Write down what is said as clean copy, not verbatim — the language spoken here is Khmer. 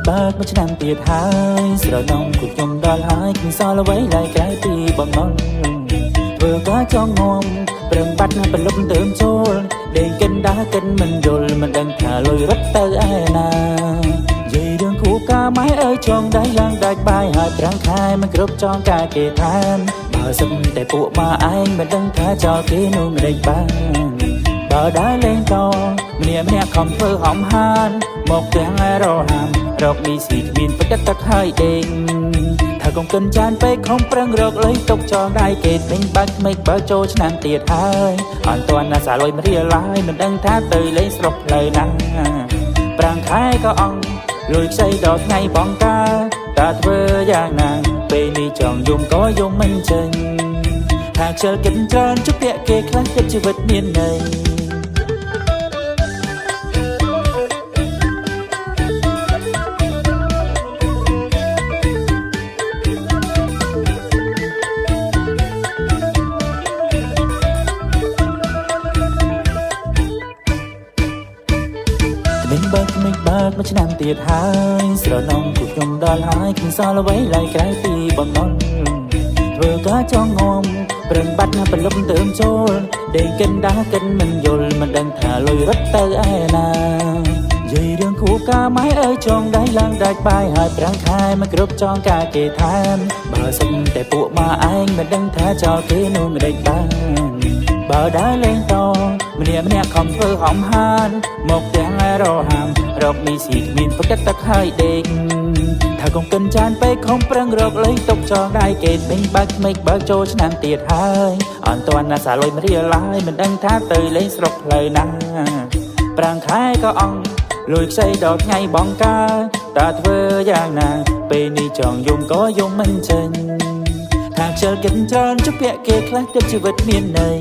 បើកមួយឆ្នាំទៀតហើយស្រណងcủaខ្ញុំដល់ហើយគ្មានសល់អ្វីដែលក្រៅពីបំណុលធ្វើក៏ចង់ងំព្រមបាត់ណាប្រលប់ទៅចូលដេកកិនដើរកិនមិនយល់មិនដឹងថាលុយរត់ទៅឯណានិយាយរឿងគូកាម៉ែអើយចង់ដៃឡើងដាច់បាយហើយប្រាំងខែមិនគ្រប់ចង់ការគេឋានបើសិនតែពួកម៉ាឯងមិនដឹងថាចោលគេនោះមិនដេញបានបើដើរលេងតម្នាក់ខំធ្វើហំហានមកទាំងរហាមរកមីស៊ីគ្មានប្រកាត់ទឹកហើយដេញថាកុំកិនចានពេកខំប្រឹងរកលុយຕົកចងដៃគេទិញបាច់មិនបើចូលឆ្នាំទៀតហើយអត់ទាន់ណាសាលុយមិនរៀលឡាយមិនដឹងថាទៅលេងស្រុកផ្លូវណាប្រាំងខែក៏អង្លុយខ្ចីដល់ថ្ងៃបងកាតើធ្វើយ៉ាងណាពេលនេះចង់យំក៏យំមិនចេញថាខ្ជិលកិនច្រើនជពាក់គេខ្លះគិតជីវិតមានន័យមិនបើកមួយឆ្នាំទៀតហើយស្រណងcủaខ្ញុំដល់ហើយគ្មានសល់អ្វីឡើយក្រៅពីបំណុលធ្វើក៏ចង់ងំព្រឹងបាត់ណាប្រលប់ទៅចូលដេកកិនដើរកិនមិនយល់មិនដឹងថាលុយរត់ទៅឯណានិយាយរឿងគូកាម៉ែអើយចង់ដៃឡើងដាច់បាយហើយប្រាំងខែមិនគ្រប់ចង់ការគេឋានបើសិនតែពួកម៉ាឯងមិនដឹងថាចោលគេនោះមិនដេញបានបើដើរលេងតម្នាក់ខំធ្វើហំហានមកទាំងរហាមរកមីស៊ីគ្មានប្រកាត់ទឹកហើយដេកថាកុំកិនចានពេកខំប្រឹងរកលុយຕົកចងដៃគេទិញបាច់មិនបើចូលឆ្នាំទៀតហើយអត់ទាន់ណាសាលុយមិនរៀលឡាយមិនដឹងថាទៅលេងស្រុកផ្លូវណាប្រាំងខែក៏អង្លុយខ្ចីដល់ថ្ងៃបងកាតើធ្វើយ៉ាងណាពេលនេះចង់យំក៏យំមិនចេញថាខ្ជិលកិនច្រើនជពាក់គេខ្លះគិតជីវិតមានន័យ